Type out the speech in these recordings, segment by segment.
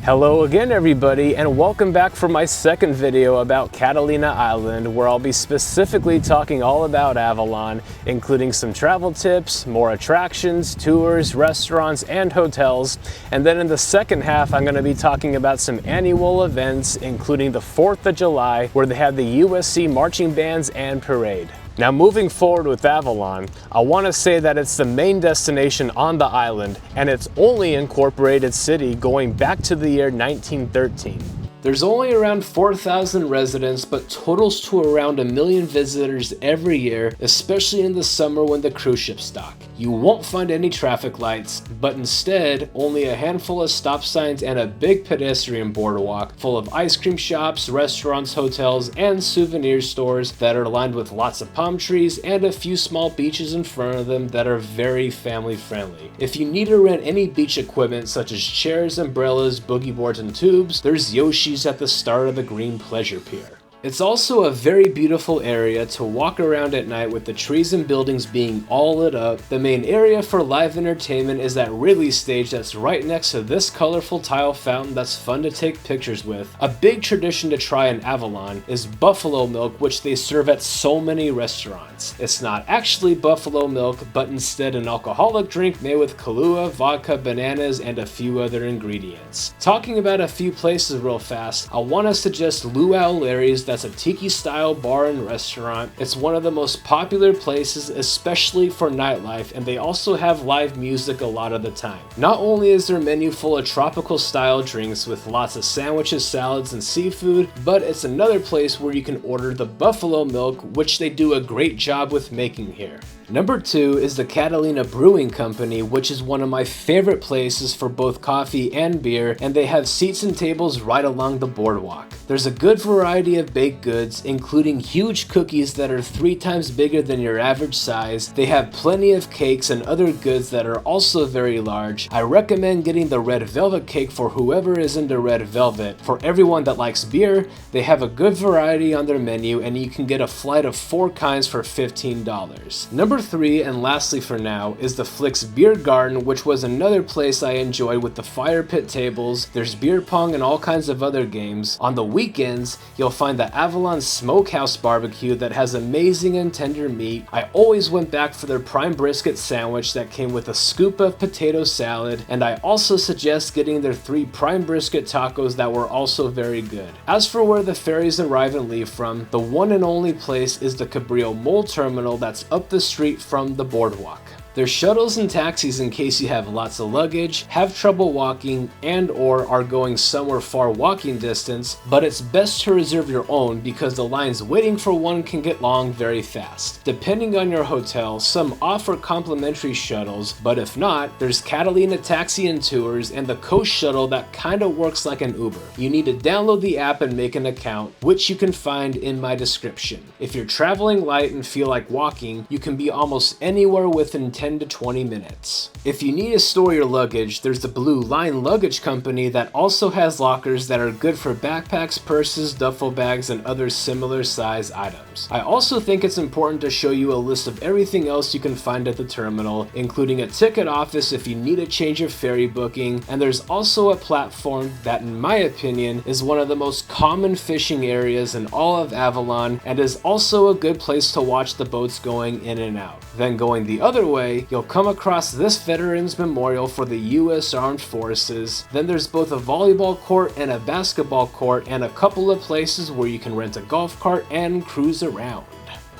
Hello again everybody, and welcome back for my second video about Catalina Island, where I'll be specifically talking all about Avalon, including some travel tips, more attractions, tours, restaurants, and hotels. And then in the second half, I'm going to be talking about some annual events, including the 4th of July, where they have the USC marching bands and parade. Now moving forward with Avalon, I want to say that it's the main destination on the island, and it's only incorporated city going back to the year 1913. There's only around 4,000 residents, but totals to around 1 million visitors every year, especially in the summer when the cruise ships dock. You won't find any traffic lights, but instead only a handful of stop signs and a big pedestrian boardwalk full of ice cream shops, restaurants, hotels, and souvenir stores that are lined with lots of palm trees and a few small beaches in front of them that are very family friendly. If you need to rent any beach equipment such as chairs, umbrellas, boogie boards, and tubes, there's Yoshi at the start of the Green Pleasure Pier. It's also a very beautiful area to walk around at night with the trees and buildings being all lit up. The main area for live entertainment is that Wrigley stage that's right next to this colorful tile fountain that's fun to take pictures with. A big tradition to try in Avalon is buffalo milk, which they serve at so many restaurants. It's not actually buffalo milk, but instead an alcoholic drink made with Kahlua, vodka, bananas, and a few other ingredients. Talking about a few places real fast, I want to suggest Luau Larry's. That's a tiki-style bar and restaurant. It's one of the most popular places, especially for nightlife, and they also have live music a lot of the time. Not only is their menu full of tropical-style drinks with lots of sandwiches, salads, and seafood, but it's another place where you can order the buffalo milk, which they do a great job with making here. Number 2 is the Catalina Brewing Company, which is one of my favorite places for both coffee and beer, and they have seats and tables right along the boardwalk. There's a good variety of baked goods, including huge cookies that are 3 times bigger than your average size. They have plenty of cakes and other goods that are also very large. I recommend getting the red velvet cake for whoever is into red velvet. For everyone that likes beer, they have a good variety on their menu, and you can get a flight of 4 kinds for $15. Number 3, and lastly for now, is the Flicks Beer Garden, which was another place I enjoyed with the fire pit tables. There's beer pong and all kinds of other games. On the weekends, you'll find the Avalon Smokehouse Barbecue that has amazing and tender meat. I always went back for their prime brisket sandwich that came with a scoop of potato salad, and I also suggest getting their 3 prime brisket tacos that were also very good. As for where the ferries arrive and leave from, the one and only place is the Cabrillo Mole Terminal that's up the street from the boardwalk. There's shuttles and taxis in case you have lots of luggage, have trouble walking, and or are going somewhere far walking distance, but it's best to reserve your own because the lines waiting for one can get long very fast. Depending on your hotel, some offer complimentary shuttles, but if not, there's Catalina Taxi and Tours and the Coast Shuttle that kinda works like an Uber. You need to download the app and make an account, which you can find in my description. If you're traveling light and feel like walking, you can be almost anywhere within 10 to 20 minutes. If you need to store your luggage, there's the Blue Line Luggage Company that also has lockers that are good for backpacks, purses, duffel bags, and other similar size items. I also think it's important to show you a list of everything else you can find at the terminal, including a ticket office if you need a change of ferry booking, and there's also a platform that, in my opinion, is one of the most common fishing areas in all of Avalon, and is also a good place to watch the boats going in and out. Then going the other way, you'll come across this Veterans Memorial for the U.S. Armed Forces. Then there's both a volleyball court and a basketball court, and a couple of places where you can rent a golf cart and cruise around.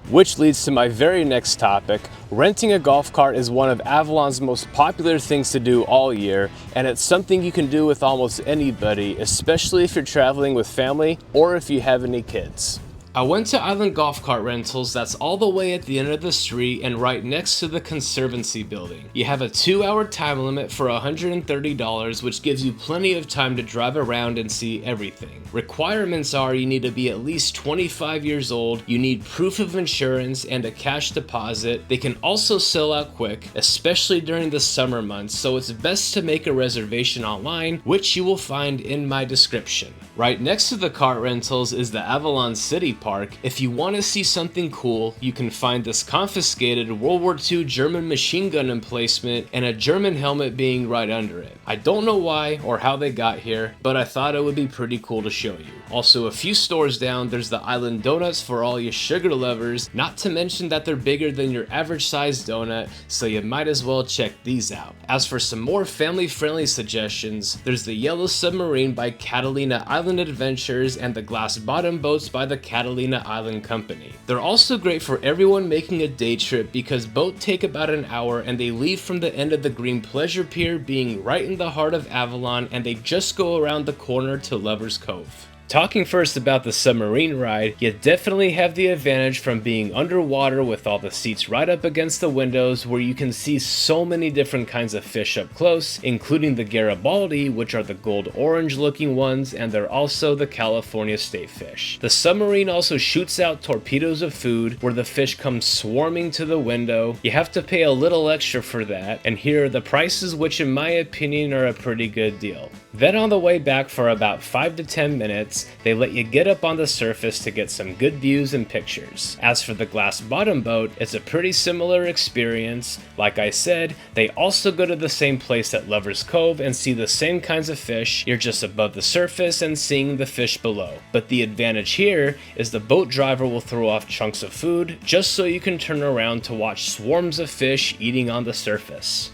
Which leads to my very next topic. Renting a golf cart is one of Avalon's most popular things to do all year, and it's something you can do with almost anybody, especially if you're traveling with family or if you have any kids. I went to Island Golf Cart Rentals that's all the way at the end of the street and right next to the Conservancy building. You have a 2-hour time limit for $130, which gives you plenty of time to drive around and see everything. Requirements are you need to be at least 25 years old, you need proof of insurance and a cash deposit. They can also sell out quick, especially during the summer months, so it's best to make a reservation online, which you will find in my description. Right next to the cart rentals is the Avalon City park. If you want to see something cool, you can find this confiscated World War II German machine gun emplacement and a German helmet being right under it. I don't know why or how they got here, but I thought it would be pretty cool to show you. Also, a few stores down, there's the Island Donuts for all you sugar lovers, not to mention that they're bigger than your average size donut, so you might as well check these out. As for some more family-friendly suggestions, there's the Yellow Submarine by Catalina Island Adventures and the Glass Bottom Boats by the Catalina Island Company. They're also great for everyone making a day trip because both take about an hour and they leave from the end of the Green Pleasure Pier being right in the heart of Avalon, and they just go around the corner to Lover's Cove. Talking first about the submarine ride, you definitely have the advantage from being underwater with all the seats right up against the windows where you can see so many different kinds of fish up close, including the Garibaldi, which are the gold-orange looking ones, and they're also the California state fish. The submarine also shoots out torpedoes of food where the fish come swarming to the window. You have to pay a little extra for that, and here are the prices, which in my opinion are a pretty good deal. Then on the way back for about 5 to 10 minutes, they let you get up on the surface to get some good views and pictures. As for the Glass Bottom Boat, it's a pretty similar experience. Like I said, they also go to the same place at Lover's Cove and see the same kinds of fish. You're just above the surface and seeing the fish below. But the advantage here is the boat driver will throw off chunks of food just so you can turn around to watch swarms of fish eating on the surface.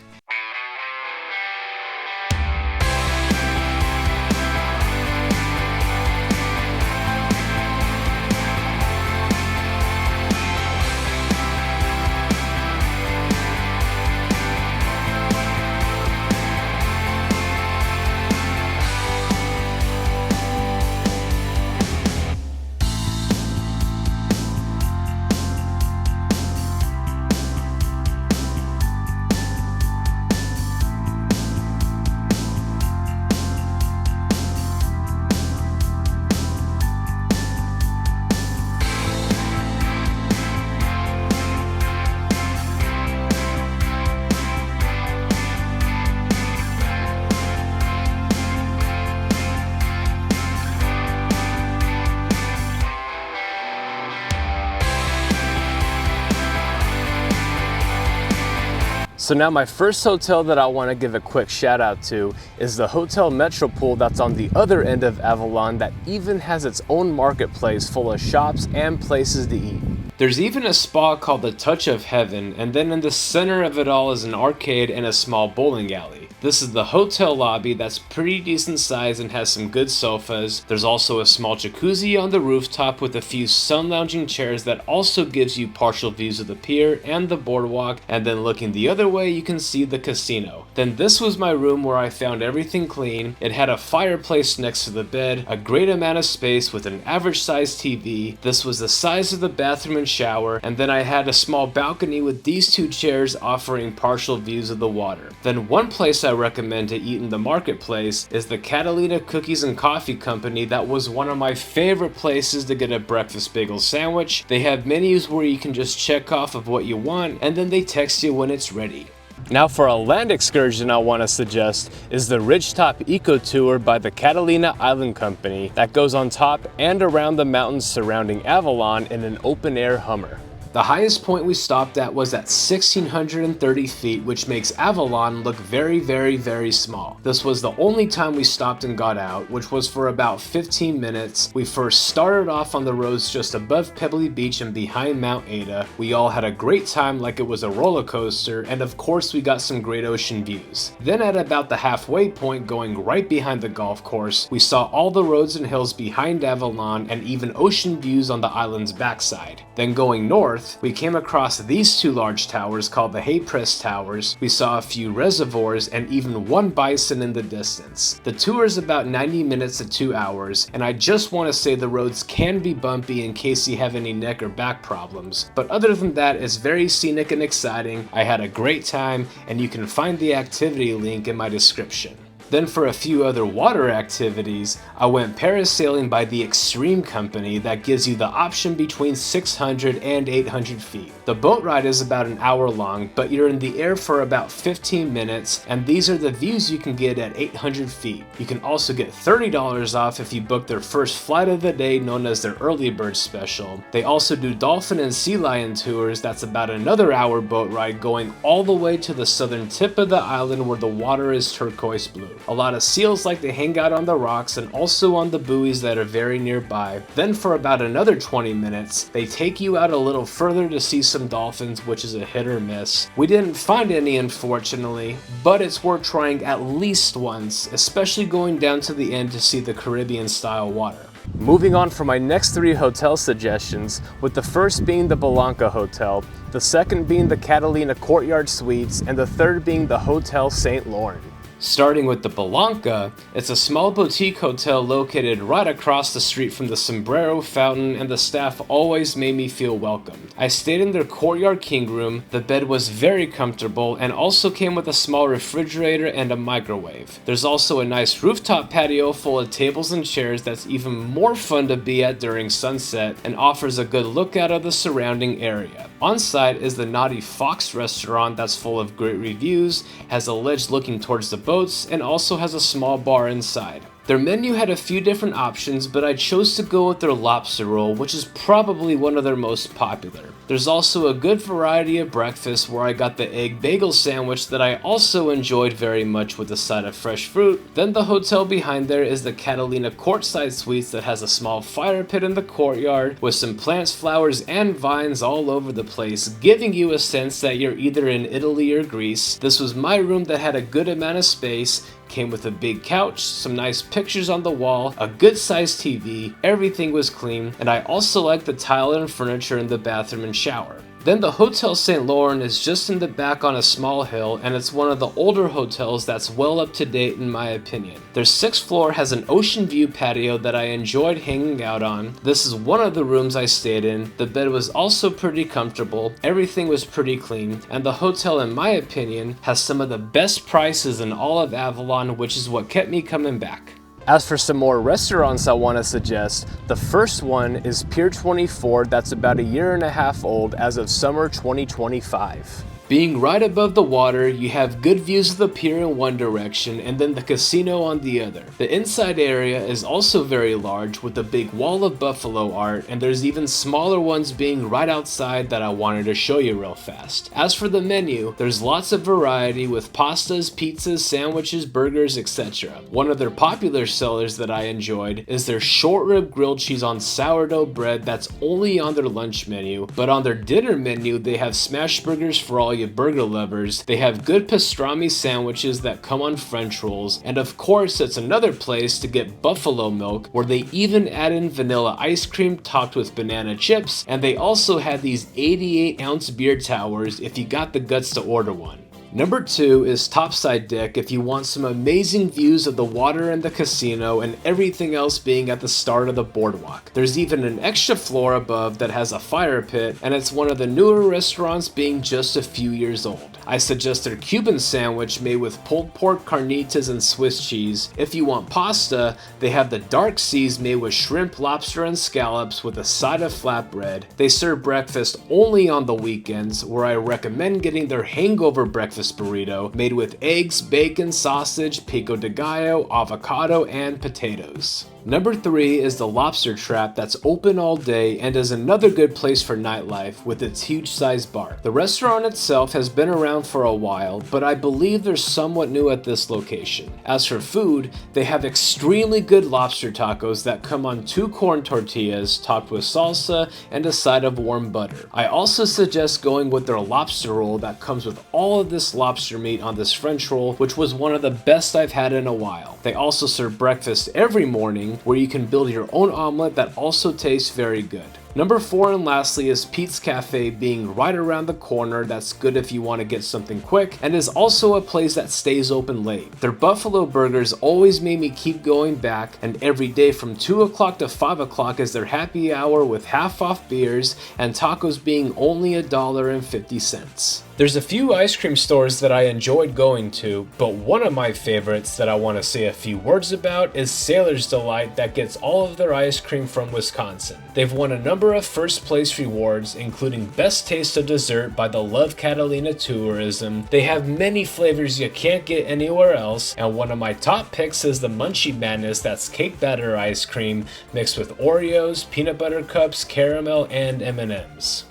So now my first hotel that I want to give a quick shout out to is the Hotel Metropole that's on the other end of Avalon that even has its own marketplace full of shops and places to eat. There's even a spa called the Touch of Heaven, and then in the center of it all is an arcade and a small bowling alley. This is the hotel lobby that's pretty decent size and has some good sofas. There's also a small jacuzzi on the rooftop with a few sun lounging chairs that also gives you partial views of the pier and the boardwalk, and then looking the other way you can see the casino. Then this was my room where I found everything clean. It had a fireplace next to the bed, a great amount of space with an average sized TV. This was the size of the bathroom and shower, and then I had a small balcony with these two chairs offering partial views of the water. Then one place I recommend to eat in the marketplace is the Catalina Cookies and Coffee Company. That was one of my favorite places to get a breakfast bagel sandwich. They have menus where you can just check off of what you want and then they text you when it's ready. Now for a land excursion I want to suggest is the Ridgetop Eco Tour by the Catalina Island Company that goes on top and around the mountains surrounding Avalon in an open-air Hummer. The highest point we stopped at was at 1,630 feet, which makes Avalon look very, very, very small. This was the only time we stopped and got out, which was for about 15 minutes. We first started off on the roads just above Pebbly Beach and behind Mount Ada. We all had a great time like it was a roller coaster, and of course we got some great ocean views. Then at about the halfway point, going right behind the golf course, we saw all the roads and hills behind Avalon and even ocean views on the island's backside. Then going north, we came across these two large towers called the Hay Press Towers. We saw a few reservoirs and even one bison in the distance. The tour is about 90 minutes to 2 hours, and I just want to say the roads can be bumpy in case you have any neck or back problems, but other than that, it's very scenic and exciting. I had a great time, and you can find the activity link in my description. Then for a few other water activities, I went parasailing by the Extreme Company that gives you the option between 600 and 800 feet. The boat ride is about an hour long, but you're in the air for about 15 minutes, and these are the views you can get at 800 feet. You can also get $30 off if you book their first flight of the day, known as their early bird special. They also do dolphin and sea lion tours. That's about another hour boat ride going all the way to the southern tip of the island where the water is turquoise blue. A lot of seals like to hang out on the rocks and also on the buoys that are very nearby. Then for about another 20 minutes, they take you out a little further to see some dolphins, which is a hit or miss. We didn't find any, unfortunately, but it's worth trying at least once, especially going down to the end to see the Caribbean style water. Moving on for my next 3 hotel suggestions, with the first being the Blanca Hotel, the second being the Catalina Courtyard Suites, and the third being the Hotel St. Laurent. Starting with the Blanca, it's a small boutique hotel located right across the street from the Sombrero Fountain, and the staff always made me feel welcomed. I stayed in their courtyard king room. The bed was very comfortable and also came with a small refrigerator and a microwave. There's also a nice rooftop patio full of tables and chairs that's even more fun to be at during sunset and offers a good look out of the surrounding area. On site is the Naughty Fox restaurant that's full of great reviews, has a ledge looking towards the boats, and also has a small bar inside. Their menu had a few different options, but I chose to go with their lobster roll, which is probably one of their most popular. There's also a good variety of breakfast where I got the egg bagel sandwich that I also enjoyed very much with a side of fresh fruit. Then the hotel behind there is the Catalina Courtside Suites that has a small fire pit in the courtyard with some plants, flowers, and vines all over the place, giving you a sense that you're either in Italy or Greece. This was my room that had a good amount of space, came with a big couch, some nice pictures on the wall, a good sized TV, everything was clean, and I also liked the tile and furniture in the bathroom and shower. Then the Hotel St. Laurent is just in the back on a small hill, and it's one of the older hotels that's well up to date in my opinion. Their 6th floor has an ocean view patio that I enjoyed hanging out on. This is one of the rooms I stayed in. The bed was also pretty comfortable, everything was pretty clean, and the hotel in my opinion has some of the best prices in all of Avalon, which is what kept me coming back. As for some more restaurants I want to suggest, the first one is Pier 24, that's about a year and a half old as of summer 2025. Being right above the water, you have good views of the pier in one direction and then the casino on the other. The inside area is also very large with a big wall of buffalo art, and there's even smaller ones being right outside that I wanted to show you real fast. As for the menu, there's lots of variety with pastas, pizzas, sandwiches, burgers, etc. One of their popular sellers that I enjoyed is their short rib grilled cheese on sourdough bread that's only on their lunch menu, but on their dinner menu they have smash burgers for all you burger lovers. They have good pastrami sandwiches that come on French rolls, and of course it's another place to get buffalo milk, where they even add in vanilla ice cream topped with banana chips, and they also had these 88-ounce beer towers if you got the guts to order one. Number 2 is Topside Deck if you want some amazing views of the water and the casino and everything else being at the start of the boardwalk. There's even an extra floor above that has a fire pit, and it's one of the newer restaurants being just a few years old. I suggest their Cuban sandwich made with pulled pork, carnitas, and Swiss cheese. If you want pasta, they have the Dark Seas made with shrimp, lobster, and scallops with a side of flatbread. They serve breakfast only on the weekends, where I recommend getting their hangover breakfast burrito made with eggs, bacon, sausage, pico de gallo, avocado, and potatoes. Number 3 is the Lobster Trap that's open all day and is another good place for nightlife with its huge sized bar. The restaurant itself has been around for a while, but I believe they're somewhat new at this location. As for food, they have extremely good lobster tacos that come on 2 corn tortillas topped with salsa and a side of warm butter. I also suggest going with their lobster roll that comes with all of this lobster meat on this French roll, which was one of the best I've had in a while. They also serve breakfast every morning where you can build your own omelet that also tastes very good. Number 4 and lastly is Pete's Cafe, being right around the corner. That's good if you want to get something quick, and is also a place that stays open late. Their buffalo burgers always made me keep going back, and every day from 2 o'clock to 5 o'clock is their happy hour with half off beers and tacos being only $1.50. There's a few ice cream stores that I enjoyed going to, but one of my favorites that I want to say a few words about is Sailor's Delight, that gets all of their ice cream from Wisconsin. They've won a number of first place rewards, including Best Taste of Dessert by the Love Catalina Tourism. They have many flavors you can't get anywhere else, and one of my top picks is the Munchie Madness, that's cake batter ice cream mixed with Oreos, peanut butter cups, caramel, and M&Ms.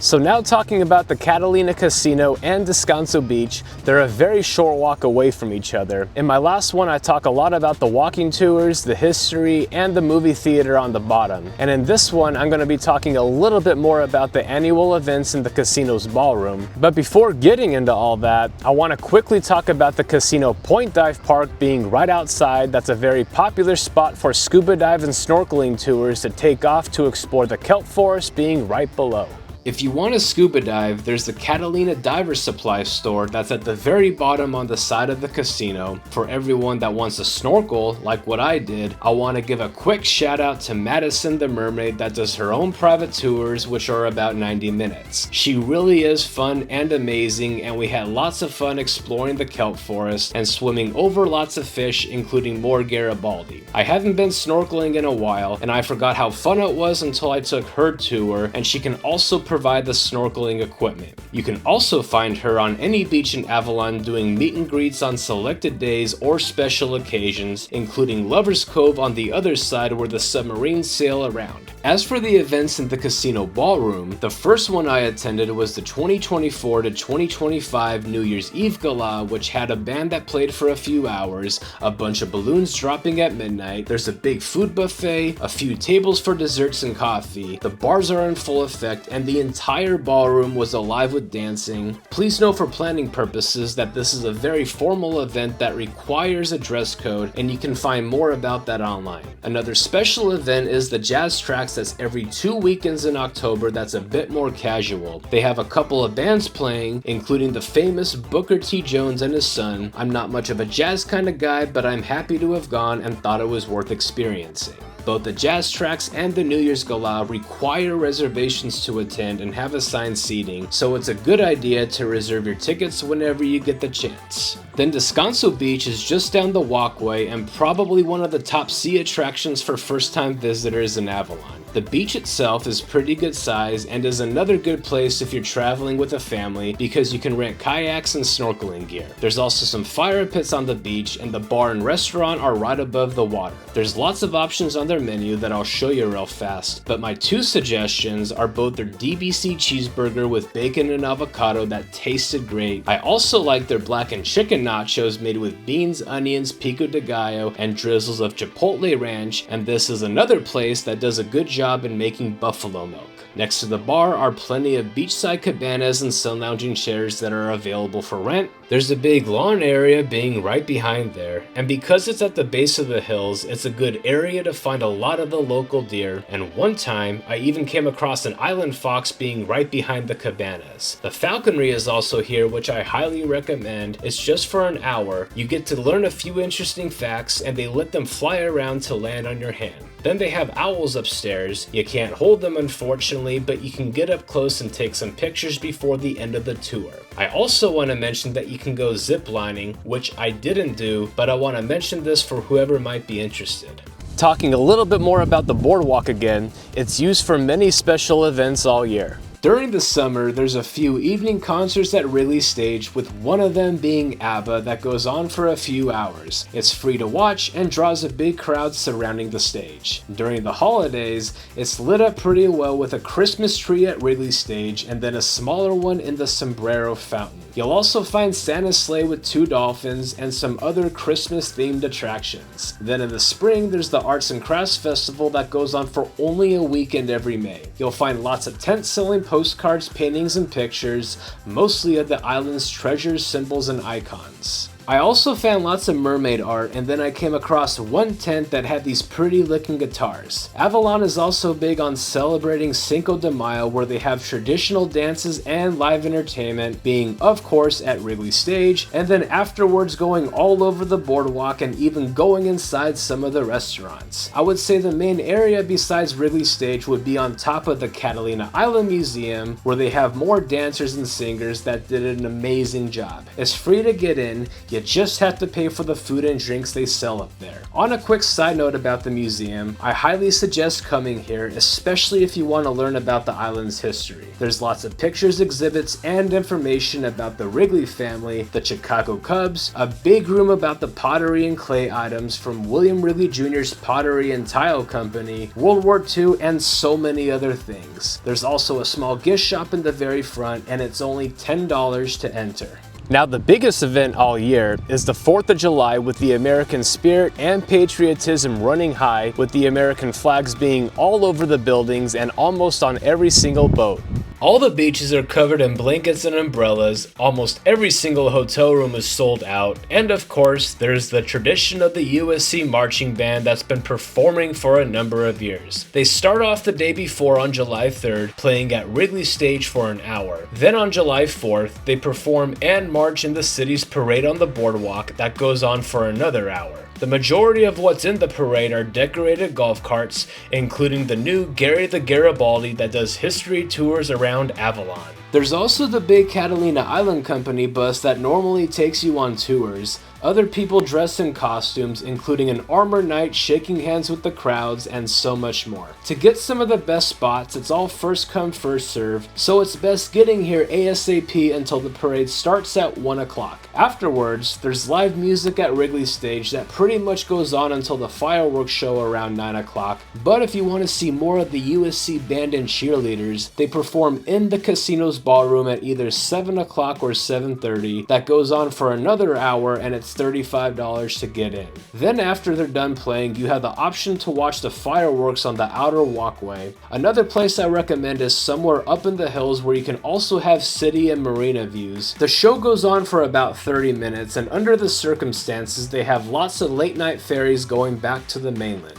So now talking about the Catalina Casino and Descanso Beach, they're a very short walk away from each other. In my last one, I talk a lot about the walking tours, the history, and the movie theater on the bottom. And in this one, I'm going to be talking a little bit more about the annual events in the casino's ballroom. But before getting into all that, I want to quickly talk about the casino Point Dive Park being right outside. That's a very popular spot for scuba dive and snorkeling tours to take off to explore the kelp forest being right below. If you want to scuba dive, there's the Catalina Diver Supply store that's at the very bottom on the side of the casino. For everyone that wants to snorkel, like what I did, I want to give a quick shout out to Madison the Mermaid that does her own private tours, which are about 90 minutes. She really is fun and amazing, and we had lots of fun exploring the kelp forest and swimming over lots of fish, including more Garibaldi. I haven't been snorkeling in a while, and I forgot how fun it was until I took her tour, and she can also provide the snorkeling equipment. You can also find her on any beach in Avalon doing meet and greets on selected days or special occasions, including Lover's Cove on the other side where the submarines sail around. As for the events in the casino ballroom, the first one I attended was the 2024 to 2025 New Year's Eve Gala, which had a band that played for a few hours, a bunch of balloons dropping at midnight, there's a big food buffet, a few tables for desserts and coffee, the bars are in full effect, and the entire ballroom was alive with dancing. Please note for planning purposes that this is a very formal event that requires a dress code, and you can find more about that online. Another special event is the Jazz Tracks that's every 2 weekends in October that's a bit more casual. They have a couple of bands playing, including the famous Booker T. Jones and his son. I'm not much of a jazz kind of guy, but I'm happy to have gone and thought it was worth experiencing. Both the Jazz Tracks and the New Year's Gala require reservations to attend and have assigned seating, so it's a good idea to reserve your tickets whenever you get the chance. Then Descanso Beach is just down the walkway and probably one of the top sea attractions for first-time visitors in Avalon. The beach itself is pretty good size and is another good place if you're traveling with a family because you can rent kayaks and snorkeling gear. There's also some fire pits on the beach, and the bar and restaurant are right above the water. There's lots of options on their menu that I'll show you real fast, but my two suggestions are both their DBC cheeseburger with bacon and avocado that tasted great. I also like their blackened chicken nachos made with beans, onions, pico de gallo, and drizzles of chipotle ranch, and this is another place that does a good job in making buffalo milk. Next to the bar are plenty of beachside cabanas and sun lounging chairs that are available for rent. There's a big lawn area being right behind there, and because it's at the base of the hills, it's a good area to find a lot of the local deer, and one time I even came across an island fox being right behind the cabanas. The falconry is also here, which I highly recommend. It's just for an hour. You get to learn a few interesting facts, and they let them fly around to land on your hand. Then they have owls upstairs. You can't hold them, unfortunately, unfortunately, but you can get up close and take some pictures before the end of the tour. I also want to mention that you can go zip lining, which I didn't do, but I want to mention this for whoever might be interested. Talking a little bit more about the boardwalk again, it's used for many special events all year. During the summer, there's a few evening concerts at Wrigley Stage, with one of them being ABBA that goes on for a few hours. It's free to watch and draws a big crowd surrounding the stage. During the holidays, it's lit up pretty well with a Christmas tree at Wrigley Stage and then a smaller one in the Sombrero Fountain. You'll also find Santa's sleigh with 2 dolphins and some other Christmas-themed attractions. Then in the spring, there's the Arts and Crafts Festival that goes on for only a weekend every May. You'll find lots of tents selling postcards, paintings, and pictures, mostly of the island's treasures, symbols, and icons. I also found lots of mermaid art, and then I came across one tent that had these pretty looking guitars. Avalon is also big on celebrating Cinco de Mayo, where they have traditional dances and live entertainment, being of course at Wrigley Stage, and then afterwards going all over the boardwalk and even going inside some of the restaurants. I would say the main area besides Wrigley Stage would be on top of the Catalina Island Museum, where they have more dancers and singers that did an amazing job. It's free to get in, you just have to pay for the food and drinks they sell up there. On a quick side note about the museum, I highly suggest coming here, especially if you want to learn about the island's history. There's lots of pictures, exhibits, and information about the Wrigley family, the Chicago Cubs, a big room about the pottery and clay items from William Wrigley Jr.'s Pottery and Tile Company, World War II, and so many other things. There's also a small gift shop in the very front, and it's only $10 to enter. Now, the biggest event all year is the 4th of July, with the American spirit and patriotism running high, with the American flags being all over the buildings and almost on every single boat. All the beaches are covered in blankets and umbrellas, almost every single hotel room is sold out, and of course, there's the tradition of the USC marching band that's been performing for a number of years. They start off the day before on July 3rd, playing at Wrigley Stage for an hour. Then on July 4th, they perform and march in the city's parade on the boardwalk that goes on for another hour. The majority of what's in the parade are decorated golf carts, including the new Gary the Garibaldi that does history tours around Avalon. There's also the big Catalina Island Company bus that normally takes you on tours. Other people dressed in costumes, including an armor knight shaking hands with the crowds, and so much more. To get some of the best spots, it's all first come first serve, so it's best getting here ASAP until the parade starts at 1 o'clock. Afterwards, there's live music at Wrigley Stage that pretty much goes on until the fireworks show around 9 o'clock, but if you want to see more of the USC band and cheerleaders, they perform in the casino's ballroom at either 7 o'clock or 7:30. That goes on for another hour, and it's $35 to get in. Then after they're done playing, you have the option to watch the fireworks on the outer walkway. Another place I recommend is somewhere up in the hills where you can also have city and marina views. The show goes on for about 30 minutes, and under the circumstances, they have lots of late night ferries going back to the mainland.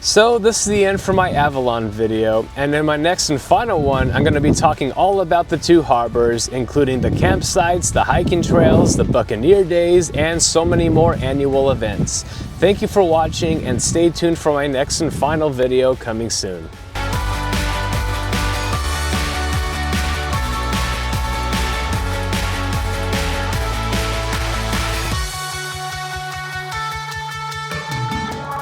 So this is the end for my Avalon video, and in my next and final one, I'm going to be talking all about the 2 harbors, including the campsites, the hiking trails, the Buccaneer Days, and so many more annual events. Thank you for watching, and stay tuned for my next and final video coming soon.